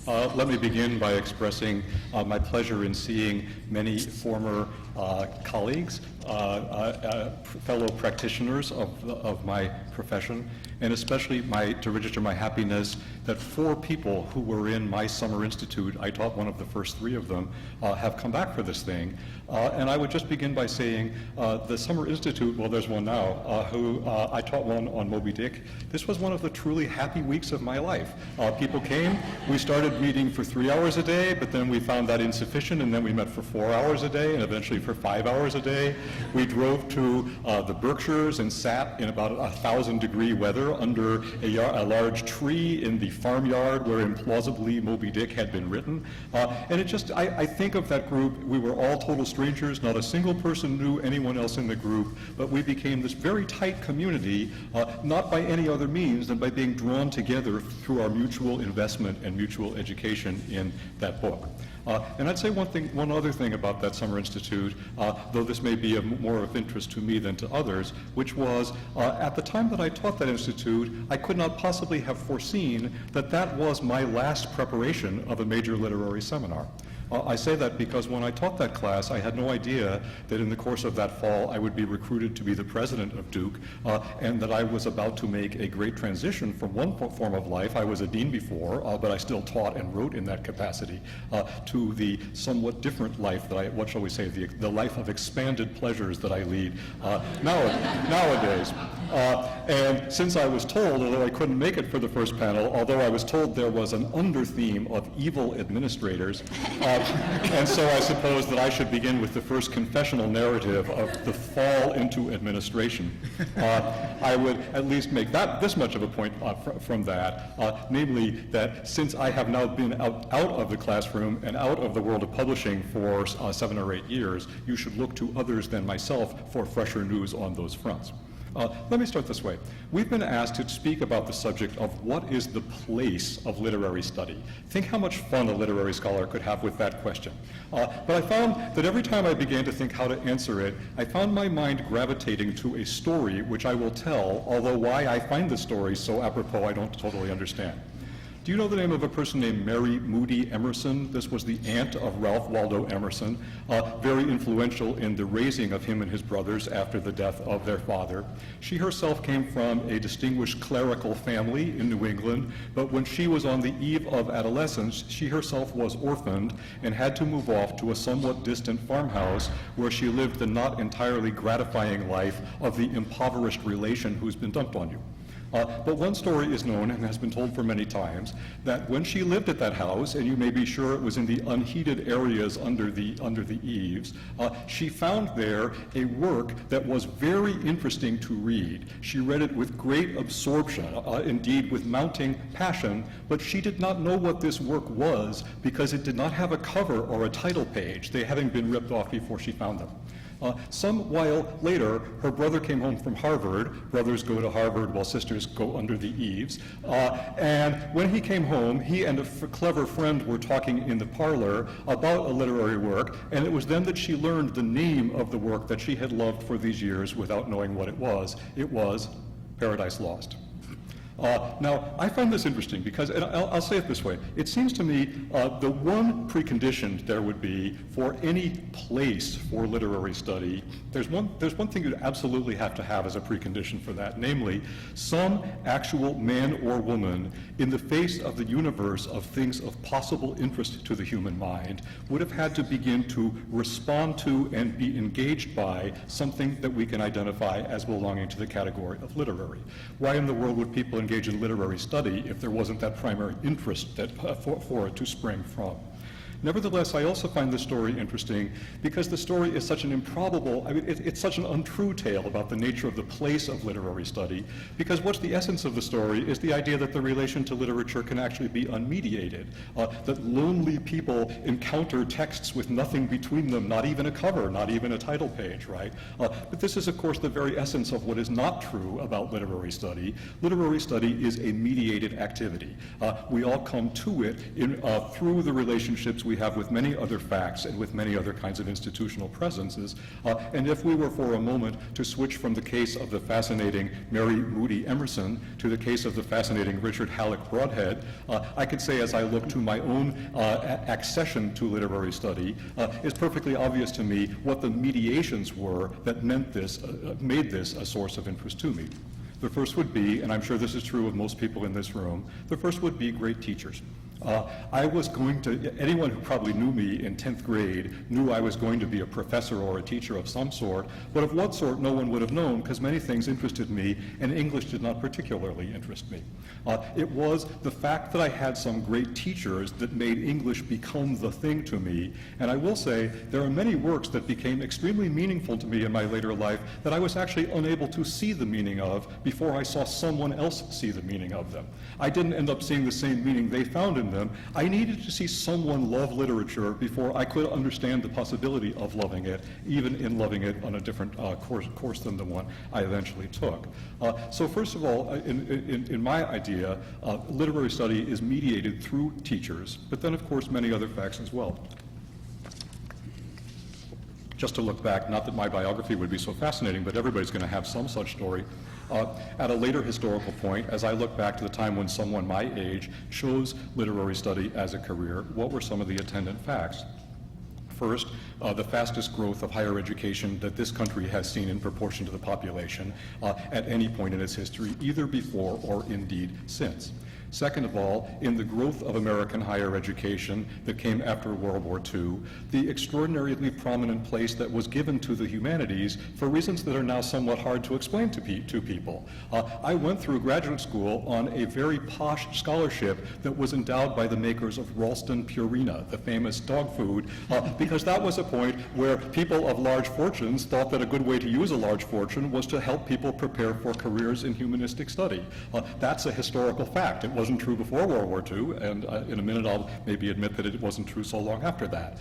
Let me begin by expressing my pleasure in seeing many former colleagues, fellow practitioners of my profession, and especially to register my happiness that 4 people who were in my summer institute, I taught one of the first 3 of them, have come back for this thing. And I would just begin by saying the summer institute, well, there's one now, who I taught one on Moby Dick. This was one of the truly happy weeks of my life. People came, we started meeting for 3 hours a day, but then we found that insufficient, and then we met for 4 hours a day, and eventually for 5 hours a day. We drove to the Berkshires and sat in about 1,000-degree weather under a large tree in the farmyard where implausibly Moby Dick had been written. And it just, I think of that group, we were all total strangers, not a single person knew anyone else in the group, but we became this very tight community, not by any other means than by being drawn together through our mutual investment and mutual education in that book. And I'd say one other thing about that Summer Institute, though this may be more of interest to me than to others, which was at the time that I taught that institute, I could not possibly have foreseen that that was my last preparation of a major literary seminar. I say that because when I taught that class, I had no idea that in the course of that fall I would be recruited to be the president of Duke, and that I was about to make a great transition from one form of life. I was a dean before, but I still taught and wrote in that capacity, to the somewhat different life that what shall we say, the life of expanded pleasures that I lead nowadays. And since I was told, although I couldn't make it for the first panel, although I was told there was an under-theme of evil administrators, and so I suppose that I should begin with the first confessional narrative of the fall into administration. I would at least make this much of a point from that, namely that since I have now been out of the classroom and out of the world of publishing for 7 or 8 years, you should look to others than myself for fresher news on those fronts. Let me start this way. We've been asked to speak about the subject of what is the place of literary study. Think how much fun a literary scholar could have with that question. But I found that every time I began to think how to answer it, I found my mind gravitating to a story which I will tell, although why I find the story so apropos I don't totally understand. Do you know the name of a person named Mary Moody Emerson? This was the aunt of Ralph Waldo Emerson, very influential in the raising of him and his brothers after the death of their father. She herself came from a distinguished clerical family in New England, but when she was on the eve of adolescence, she herself was orphaned and had to move off to a somewhat distant farmhouse where she lived the not entirely gratifying life of the impoverished relation who's been dumped on you. But one story is known and has been told for many times that when she lived at that house, and you may be sure it was in the unheated areas under the eaves, she found there a work that was very interesting to read. She read it with great absorption, indeed with mounting passion, but she did not know what this work was because it did not have a cover or a title page, they having been ripped off before she found them. Some while later, her brother came home from Harvard. Brothers go to Harvard while sisters go under the eaves. And when he came home, he and a clever friend were talking in the parlor about a literary work, and it was then that she learned the name of the work that she had loved for these years without knowing what it was. It was Paradise Lost. Now, I find this interesting because, and I'll say it this way, it seems to me the one precondition there would be for any place for literary study, there's one thing you'd absolutely have to have as a precondition for that, namely some actual man or woman in the face of the universe of things of possible interest to the human mind would have had to begin to respond to and be engaged by something that we can identify as belonging to the category of literary. Why in the world would people engage in literary study if there wasn't that primary interest that, for it to spring from? Nevertheless, I also find this story interesting because the story is such an improbable, it's such an untrue tale about the nature of the place of literary study, because what's the essence of the story is the idea that the relation to literature can actually be unmediated, that lonely people encounter texts with nothing between them, not even a cover, not even a title page, right? But this is, of course, the very essence of what is not true about literary study. Literary study is a mediated activity. We all come to it through the relationships we have with many other facts and with many other kinds of institutional presences. And if we were for a moment to switch from the case of the fascinating Mary Moody Emerson to the case of the fascinating Richard Halleck Brodhead, I could say as I look to my own accession to literary study, it's perfectly obvious to me what the mediations were that made this a source of interest to me. The first would be, and I'm sure this is true of most people in this room, the first would be great teachers. Anyone who probably knew me in 10th grade knew I was going to be a professor or a teacher of some sort, but of what sort no one would have known, because many things interested me, and English did not particularly interest me. It was the fact that I had some great teachers that made English become the thing to me, and I will say there are many works that became extremely meaningful to me in my later life that I was actually unable to see the meaning of before I saw someone else see the meaning of them. I didn't end up seeing the same meaning they found in them. I needed to see someone love literature before I could understand the possibility of loving it, even in loving it on a different course than the one I eventually took. So first of all, in my idea, literary study is mediated through teachers, but then of course many other facts as well. Just to look back, not that my biography would be so fascinating, but everybody's going to have some such story. At a later historical point, as I look back to the time when someone my age chose literary study as a career, what were some of the attendant facts? First, the fastest growth of higher education that this country has seen in proportion to the population at any point in its history, either before or indeed since. Second of all, in the growth of American higher education that came after World War II, the extraordinarily prominent place that was given to the humanities for reasons that are now somewhat hard to explain to people. I went through graduate school on a very posh scholarship that was endowed by the makers of Ralston Purina, the famous dog food, because that was a point where people of large fortunes thought that a good way to use a large fortune was to help people prepare for careers in humanistic study. That's a historical fact. It wasn't true before World War II, and in a minute I'll maybe admit that it wasn't true so long after that.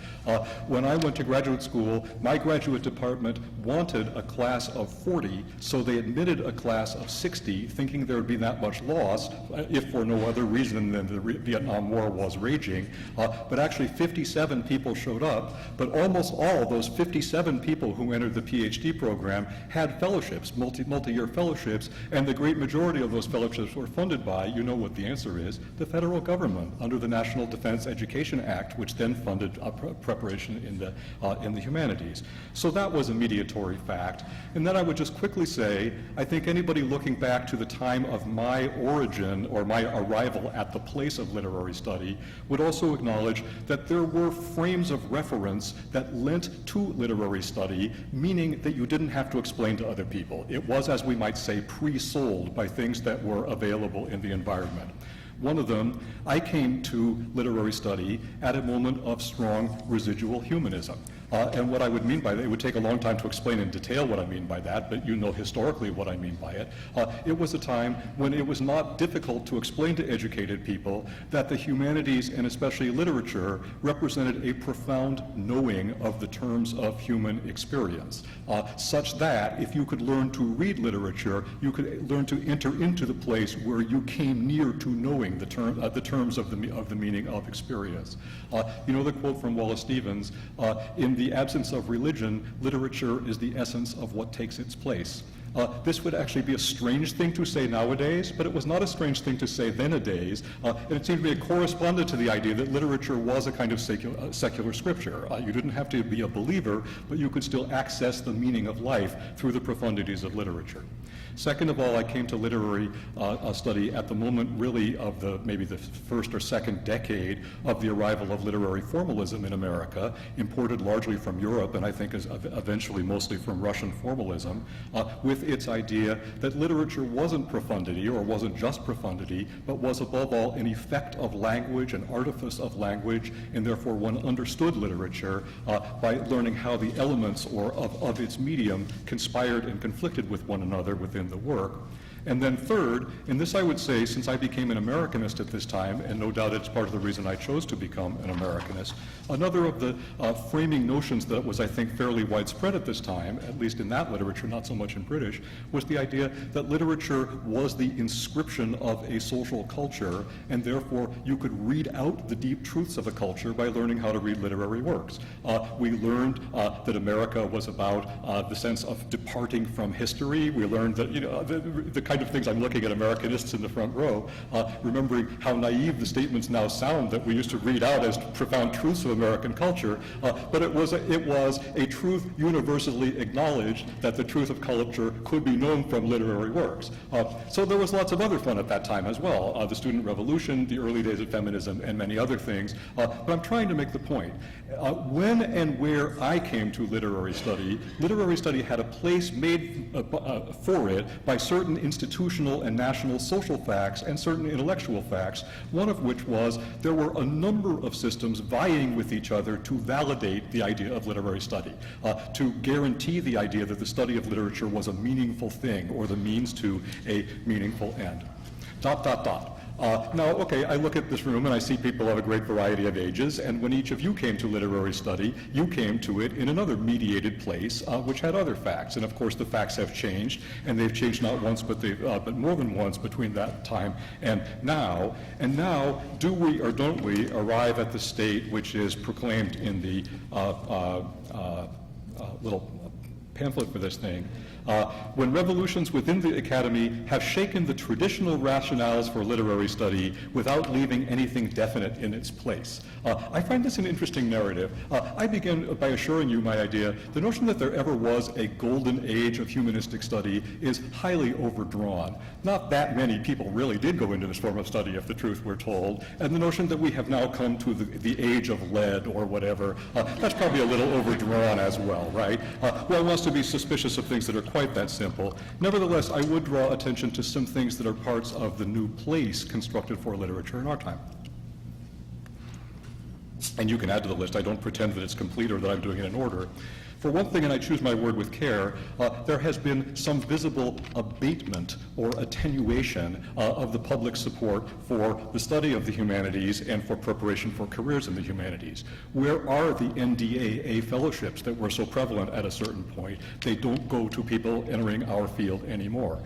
When I went to graduate school, my graduate department wanted a class of 40, so they admitted a class of 60, thinking there would be that much loss, if for no other reason than the Vietnam War was raging. But actually 57 people showed up, but almost all those 57 people who entered the PhD program had fellowships, multi-year fellowships, and the great majority of those fellowships were funded by, you know what the answer is, the federal government under the National Defense Education Act, which then funded preparation in the humanities. So that was a mediatory fact. And then I would just quickly say, I think anybody looking back to the time of my origin or my arrival at the place of literary study would also acknowledge that there were frames of reference that lent to literary study, meaning that you didn't have to explain to other people. It was, as we might say, pre-sold by things that were available in the environment. One of them, I came to literary study at a moment of strong residual humanism. And what I would mean by that, it would take a long time to explain in detail what I mean by that, but you know historically what I mean by it. It was a time when it was not difficult to explain to educated people that the humanities, and especially literature, represented a profound knowing of the terms of human experience, such that if you could learn to read literature, you could learn to enter into the place where you came near to knowing the terms of the meaning of experience. You know the quote from Wallace Stevens, in the absence of religion, literature is the essence of what takes its place. This would actually be a strange thing to say nowadays, but it was not a strange thing to say then-a-days, and it seemed to me it corresponded to the idea that literature was a kind of secular scripture. You didn't have to be a believer, but you could still access the meaning of life through the profundities of literature. Second of all, I came to literary study at the moment really of maybe the first or second decade of the arrival of literary formalism in America, imported largely from Europe and I think is eventually mostly from Russian formalism, with its idea that literature wasn't profundity or wasn't just profundity, but was above all an effect of language, an artifice of language, and therefore one understood literature by learning how the elements of its medium conspired and conflicted with one another within the work. And then third, and this I would say, since I became an Americanist at this time, and no doubt it's part of the reason I chose to become an Americanist, another of the framing notions that was, I think, fairly widespread at this time, at least in that literature, not so much in British, was the idea that literature was the inscription of a social culture, and therefore you could read out the deep truths of a culture by learning how to read literary works. We learned that America was about the sense of departing from history. We learned that, the kind of things I'm looking at Americanists in the front row, remembering how naive the statements now sound that we used to read out as profound truths of American culture, but it was a truth universally acknowledged that the truth of culture could be known from literary works. So there was lots of other fun at that time as well, the student revolution, the early days of feminism, and many other things. But I'm trying to make the point. When and where I came to literary study had a place made for it by certain institutional and national social facts and certain intellectual facts, one of which was there were a number of systems vying with each other to validate the idea of literary study, to guarantee the idea that the study of literature was a meaningful thing or the means to a meaningful end. ... Now, okay, I look at this room and I see people of a great variety of ages, and when each of you came to literary study, you came to it in another mediated place, which had other facts. And of course, the facts have changed, and they've changed not once, but more than once between that time and now. And now, do we or don't we arrive at the state which is proclaimed in the little pamphlet for this thing, when revolutions within the academy have shaken the traditional rationales for literary study without leaving anything definite in its place. I find this an interesting narrative. I begin by assuring you my idea. The notion that there ever was a golden age of humanistic study is highly overdrawn. Not that many people really did go into this form of study, if the truth were told. And the notion that we have now come to the age of lead or whatever, that's probably a little overdrawn as well, right? One wants to be suspicious of things that are quite that simple. Nevertheless, I would draw attention to some things that are parts of the new place constructed for literature in our time. And you can add to the list. I don't pretend that it's complete or that I'm doing it in order. For one thing, and I choose my word with care, there has been some visible abatement or attenuation of the public support for the study of the humanities and for preparation for careers in the humanities. Where are the NDAA fellowships that were so prevalent at a certain point? They don't go to people entering our field anymore.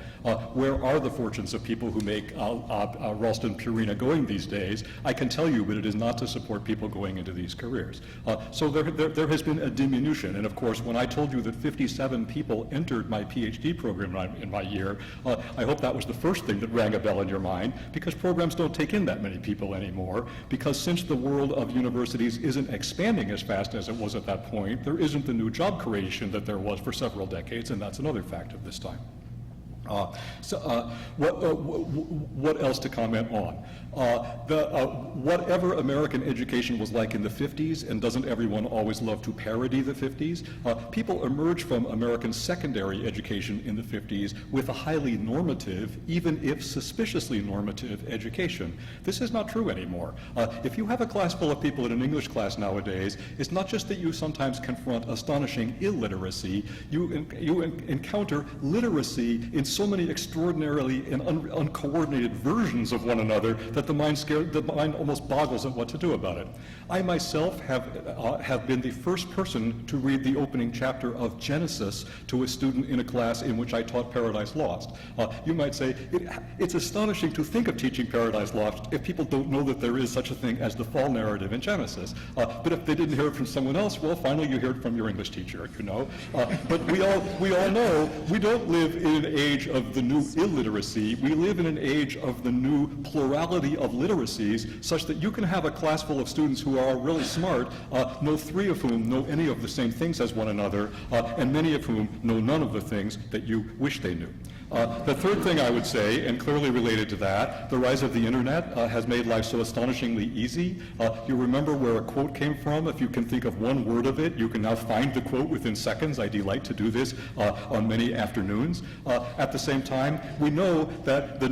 Where are the fortunes of people who make Ralston Purina going these days? I can tell you, but it is not to support people going into these careers. So there has been a diminution, and of course, when I told you that 57 people entered my PhD program in my year, I hope that was the first thing that rang a bell in your mind, because programs don't take in that many people anymore, because since the world of universities isn't expanding as fast as it was at that point, there isn't the new job creation that there was for several decades, and that's another fact of this time. What else to comment on? Whatever American education was like in the 50s, and doesn't everyone always love to parody the 50s, people emerged from American secondary education in the 50s with a highly normative, even if suspiciously normative, education. This is not true anymore. If you have a class full of people in an English class nowadays, it's not just that you sometimes confront astonishing illiteracy, you encounter literacy in so many extraordinarily and uncoordinated versions of one another that the mind almost boggles at what to do about it. I myself have been the first person to read the opening chapter of Genesis to a student in a class in which I taught Paradise Lost. You might say, it's astonishing to think of teaching Paradise Lost if people don't know that there is such a thing as the fall narrative in Genesis. But if they didn't hear it from someone else, well, finally you hear it from your English teacher, you know. But we all know we don't live in an age of the new illiteracy. We live in an age of the new plurality of literacies, such that you can have a class full of students who are really smart, no three of whom know any of the same things as one another, and many of whom know none of the things that you wish they knew. The third thing I would say, and clearly related to that, the rise of the internet has made life so astonishingly easy. You remember where a quote came from? If you can think of one word of it, you can now find the quote within seconds. I delight to do this on many afternoons. At the same time, we know that the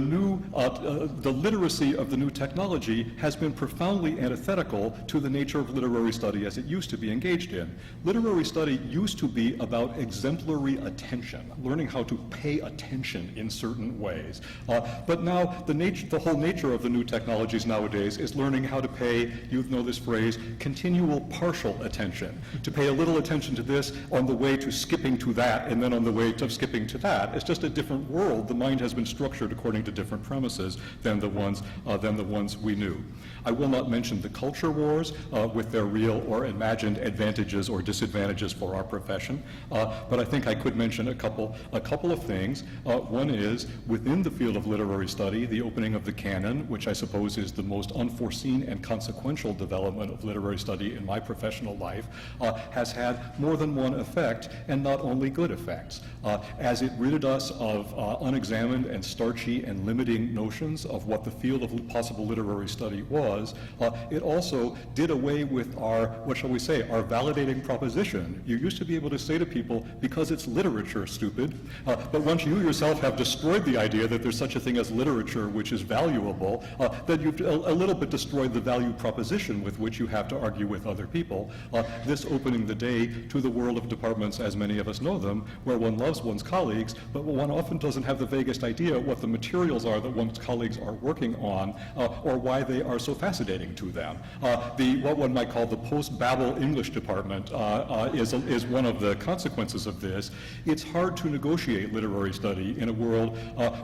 literacy of the new technology has been profoundly antithetical to the nature of literary study as it used to be engaged in. Literary study used to be about exemplary attention, learning how to pay attention distinction in certain ways. But now the whole nature of the new technologies nowadays is learning how to pay, you know this phrase, continual partial attention. To pay a little attention to this on the way to skipping to that, and then on the way to skipping to that. It's just a different world. The mind has been structured according to different premises than the ones we knew. I will not mention the culture wars with their real or imagined advantages or disadvantages for our profession, but I think I could mention a couple of things. One is, within the field of literary study, the opening of the canon, which I suppose is the most unforeseen and consequential development of literary study in my professional life, has had more than one effect, and not only good effects. As it ridded us of unexamined and starchy and limiting notions of what the field of possible literary study was, it also did away with our, what shall we say, our validating proposition. You used to be able to say to people, because it's literature, stupid, but once you yourself have destroyed the idea that there's such a thing as literature which is valuable, then you've a little bit destroyed the value proposition with which you have to argue with other people. This opening the day to the world of departments as many of us know them, where one loves one's colleagues, but one often doesn't have the vaguest idea what the materials are that one's colleagues are working on, or why they are so fascinating to them. What one might call the post-Babel English department is one of the consequences of this. It's hard to negotiate literary study in a world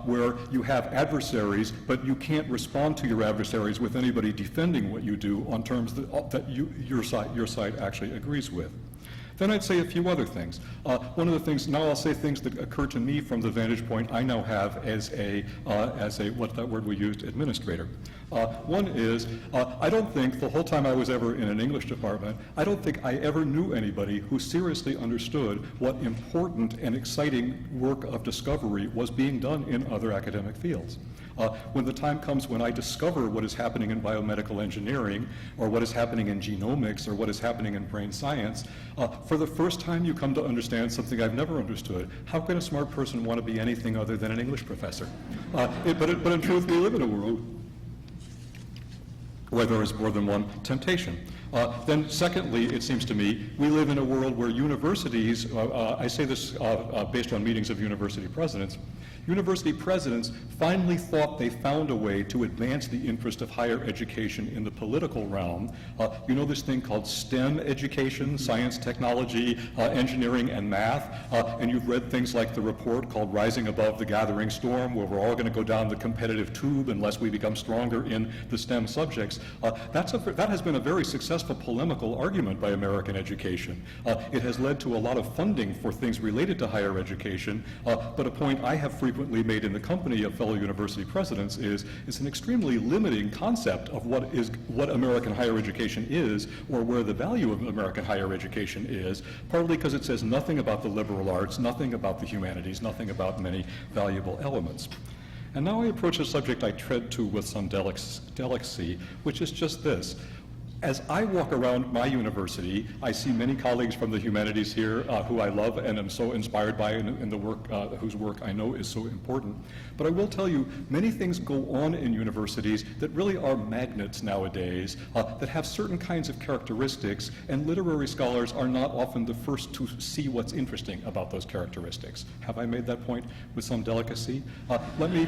where you have adversaries, but you can't respond to your adversaries with anybody defending what you do on terms that your side actually agrees with. Then I'd say a few other things. One of the things, now I'll say things that occur to me from the vantage point I now have as a what that word we used, administrator. One is, I don't think the whole time I was ever in an English department, I don't think I ever knew anybody who seriously understood what important and exciting work of discovery was being done in other academic fields. When the time comes when I discover what is happening in biomedical engineering, or what is happening in genomics, or what is happening in brain science, for the first time you come to understand something I've never understood. How can a smart person want to be anything other than an English professor? But in truth, we live in a world where there is more than one temptation. Then secondly, it seems to me, we live in a world where universities, I say this based on meetings of university presidents finally thought they found a way to advance the interest of higher education in the political realm. You know this thing called STEM education, science, technology, engineering, and math, and you've read things like the report called Rising Above the Gathering Storm, where we're all going to go down the competitive tube unless we become stronger in the STEM subjects. That has been a very successful polemical argument by American education. It has led to a lot of funding for things related to higher education, but a point I have frequently made in the company of fellow university presidents is it's an extremely limiting concept of what American higher education is, or where the value of American higher education is, partly because it says nothing about the liberal arts, nothing about the humanities, nothing about many valuable elements. And now I approach a subject I tread to with some delicacy, which is just this. As I walk around my university, I see many colleagues from the humanities here who I love and am so inspired by in the work, whose work I know is so important. But I will tell you, many things go on in universities that really are magnets nowadays, that have certain kinds of characteristics, and literary scholars are not often the first to see what's interesting about those characteristics. Have I made that point with some delicacy? Let me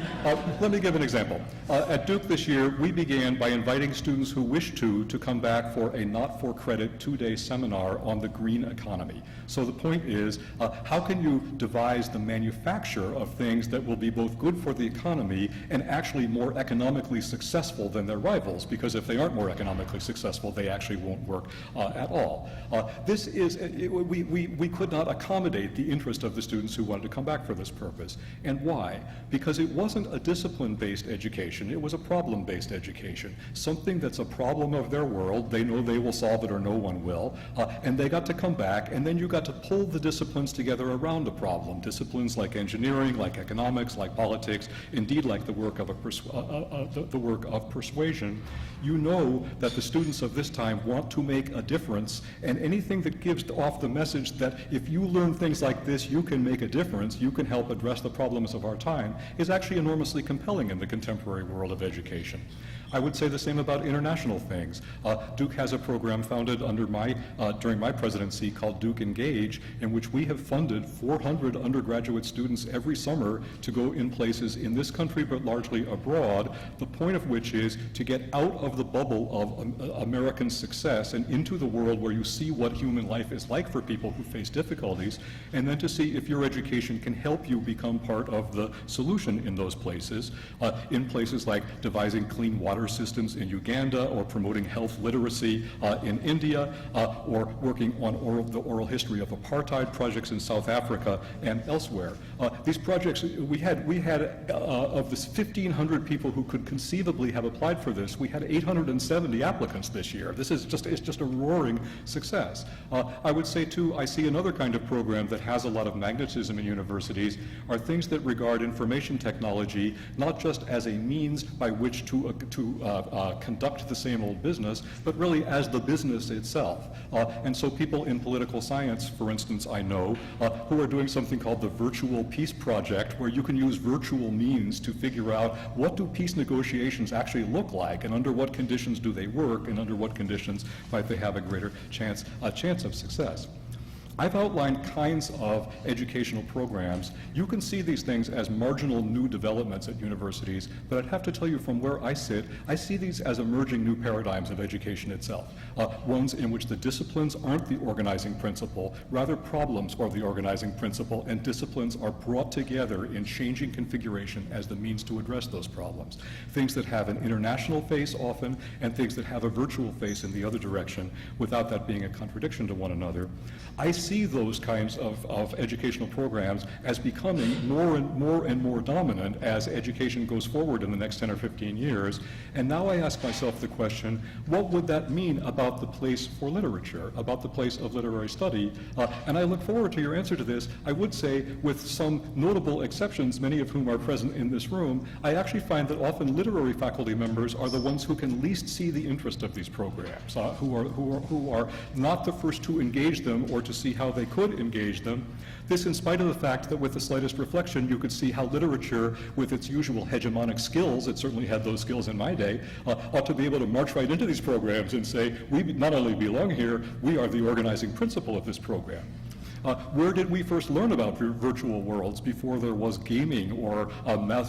give an example. At Duke this year, we began by inviting students who wish to come back for a not-for-credit 2-day seminar on the green economy. So the point is, how can you devise the manufacture of things that will be both good for the economy and actually more economically successful than their rivals? Because if they aren't more economically successful, they actually won't work at all. We could not accommodate the interest of the students who wanted to come back for this purpose. And why? Because it wasn't a discipline-based education, it was a problem-based education. Something that's a problem of their world, they know they will solve it or no one will, and they got to come back, and then you got to pull the disciplines together around the problem. Disciplines like engineering, like economics, like politics, indeed like the work of persuasion. You know that the students of this time want to make a difference, and anything that gives off the message that if you learn things like this, you can make a difference, you can help address the problems of our time, is actually enormously compelling in the contemporary world of education. I would say the same about international things. Duke has a program founded during my presidency called Duke Engage, in which we have funded 400 undergraduate students every summer to go in places in this country but largely abroad, the point of which is to get out of the bubble of American success and into the world where you see what human life is like for people who face difficulties, and then to see if your education can help you become part of the solution in those places, in places like devising clean water systems in Uganda, or promoting health literacy in India, or working on the oral history of apartheid projects in South Africa and elsewhere. These projects, we had of the 1,500 people who could conceivably have applied for this, we had 870 applicants this year. It's just a roaring success. I would say too, I see another kind of program that has a lot of magnetism in universities are things that regard information technology not just as a means by which to conduct the same old business, but really as the business itself. And so people in political science, for instance, I know, who are doing something called the Virtual Peace Project, where you can use virtual means to figure out what do peace negotiations actually look like, and under what conditions do they work, and under what conditions might they have a greater chance of success. I've outlined kinds of educational programs. You can see these things as marginal new developments at universities, but I'd have to tell you from where I sit, I see these as emerging new paradigms of education itself, ones in which the disciplines aren't the organizing principle, rather problems are the organizing principle, and disciplines are brought together in changing configuration as the means to address those problems. Things that have an international face often, and things that have a virtual face in the other direction, without that being a contradiction to one another. I see those kinds of educational programs as becoming more and more dominant as education goes forward in the next 10 or 15 years. And now I ask myself the question, what would that mean about the place for literature, about the place of literary study? And I look forward to your answer to this. I would say, with some notable exceptions, many of whom are present in this room, I actually find that often literary faculty members are the ones who can least see the interest of these programs, who are not the first to engage them or to see how they could engage them. This in spite of the fact that with the slightest reflection you could see how literature, with its usual hegemonic skills, it certainly had those skills in my day, ought to be able to march right into these programs and say, we not only belong here, we are the organizing principle of this program. Where did we first learn about virtual worlds before there was gaming or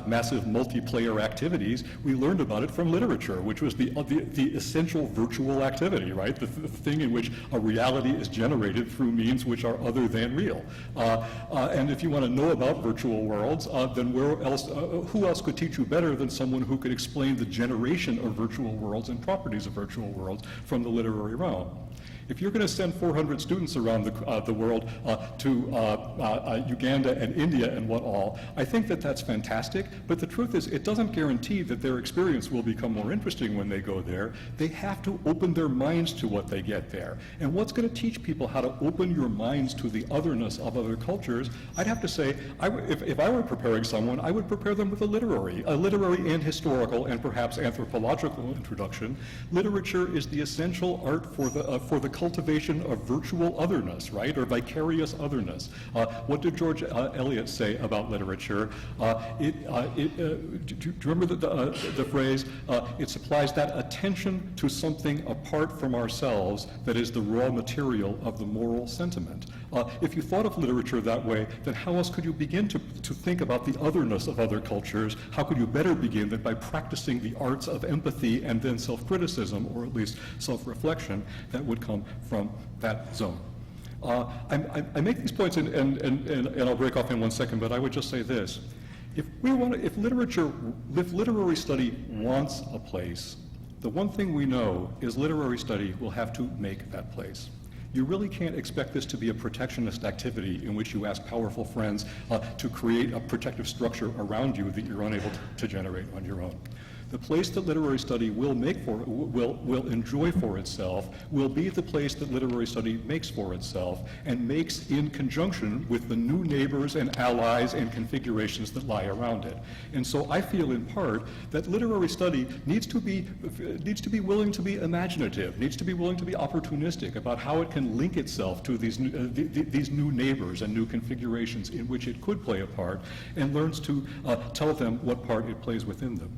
massive multiplayer activities? We learned about it from literature, which was the essential virtual activity, right? The thing in which a reality is generated through means which are other than real. And if you want to know about virtual worlds, then who else could teach you better than someone who could explain the generation of virtual worlds and properties of virtual worlds from the literary realm? If you're going to send 400 students around the world to Uganda and India and what all, I think that that's fantastic, but the truth is it doesn't guarantee that their experience will become more interesting when they go there. They have to open their minds to what they get there. And what's going to teach people how to open your minds to the otherness of other cultures? I'd have to say, if I were preparing someone, I would prepare them with a literary and historical and perhaps anthropological introduction. Literature is the essential art for the cultivation of virtual otherness, right, or vicarious otherness. What did George Eliot say about literature? Do you remember the phrase, it supplies that attention to something apart from ourselves that is the raw material of the moral sentiment. If you thought of literature that way, then how else could you begin to think about the otherness of other cultures? How could you better begin than by practicing the arts of empathy and then self-criticism, or at least self-reflection, that would come from that zone? I make these points, and I'll break off in 1 second, but I would just say this. If literary study wants a place, the one thing we know is literary study will have to make that place. You really can't expect this to be a protectionist activity in which you ask powerful friends to create a protective structure around you that you're unable to generate on your own. The place that literary study will enjoy for itself will be the place that literary study makes for itself, and makes in conjunction with the new neighbors and allies and configurations that lie around it. And so I feel in part that literary study needs to be willing to be imaginative, needs to be willing to be opportunistic about how it can link itself to these new neighbors and new configurations in which it could play a part, and learns to tell them what part it plays within them.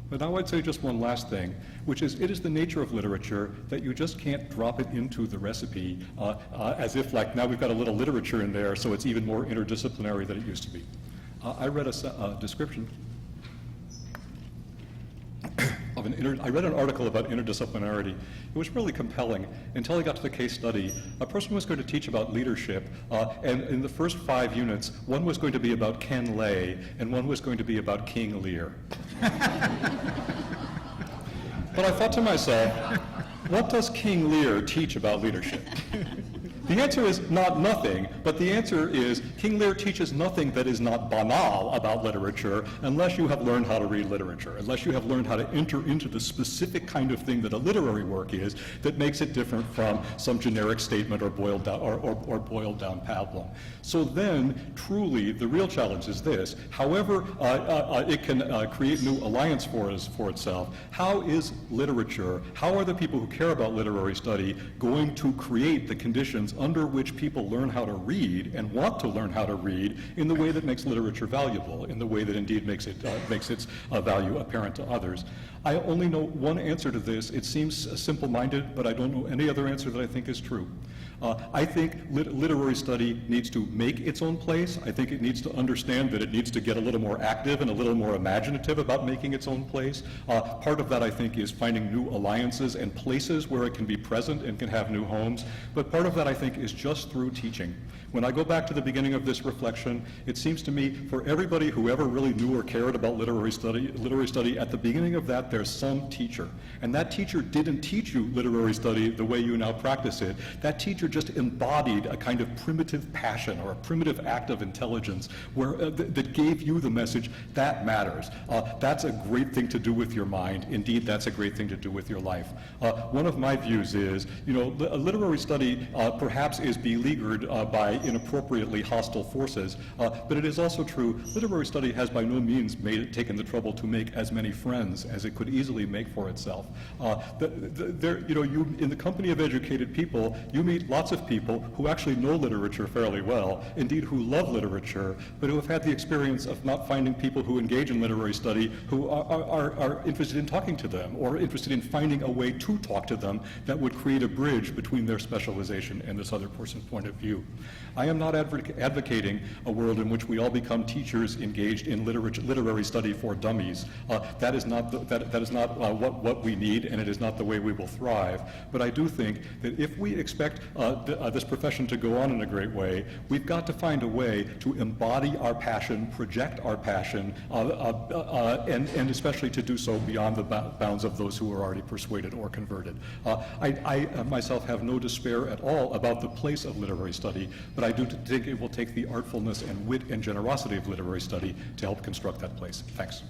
But now I'd say just one last thing, which is it is the nature of literature that you just can't drop it into the recipe as if like now we've got a little literature in there so it's even more interdisciplinary than it used to be. I read a description of I read an article about interdisciplinarity. It was really compelling until I got to the case study. A person was going to teach about leadership, and in the first 5 units, one was going to be about Ken Lay, and one was going to be about King Lear. But I thought to myself, what does King Lear teach about leadership? The answer is not nothing, but the answer is King Lear teaches nothing that is not banal about literature unless you have learned how to read literature, unless you have learned how to enter into the specific kind of thing that a literary work is that makes it different from some generic statement or boiled down, or boiled down pablum. So then, truly, the real challenge is this. However it can create new alliance for itself, how is literature, how are the people who care about literary study going to create the conditions under which people learn how to read and want to learn how to read in the way that makes literature valuable, in the way that indeed makes its value apparent to others? I only know one answer to this. It seems simple-minded, but I don't know any other answer that I think is true. I think literary study needs to make its own place. I think it needs to understand that it needs to get a little more active and a little more imaginative about making its own place. Part of that, I think, is finding new alliances and places where it can be present and can have new homes. But part of that, I think, is just through teaching. When I go back to the beginning of this reflection, it seems to me for everybody who ever really knew or cared about literary study, at the beginning of that, there's some teacher. And that teacher didn't teach you literary study the way you now practice it. That teacher just embodied a kind of primitive passion or a primitive act of intelligence that gave you the message, that matters. That's a great thing to do with your mind. Indeed, that's a great thing to do with your life. One of my views is, literary study perhaps is beleaguered by inappropriately hostile forces, but it is also true literary study has by no means taken the trouble to make as many friends as it could easily make for itself. In the company of educated people, you meet lots of people who actually know literature fairly well, indeed who love literature, but who have had the experience of not finding people who engage in literary study who are interested in talking to them or interested in finding a way to talk to them that would create a bridge between their specialization and this other person's point of view. I am not advocating a world in which we all become teachers engaged in literary study for dummies. That is not what we need, and it is not the way we will thrive. But I do think that if we expect this profession to go on in a great way, we've got to find a way to embody our passion, project our passion, and especially to do so beyond the bounds of those who are already persuaded or converted. I myself have no despair at all about the place of literary study, but I do think it will take the artfulness and wit and generosity of literary study to help construct that place. Thanks.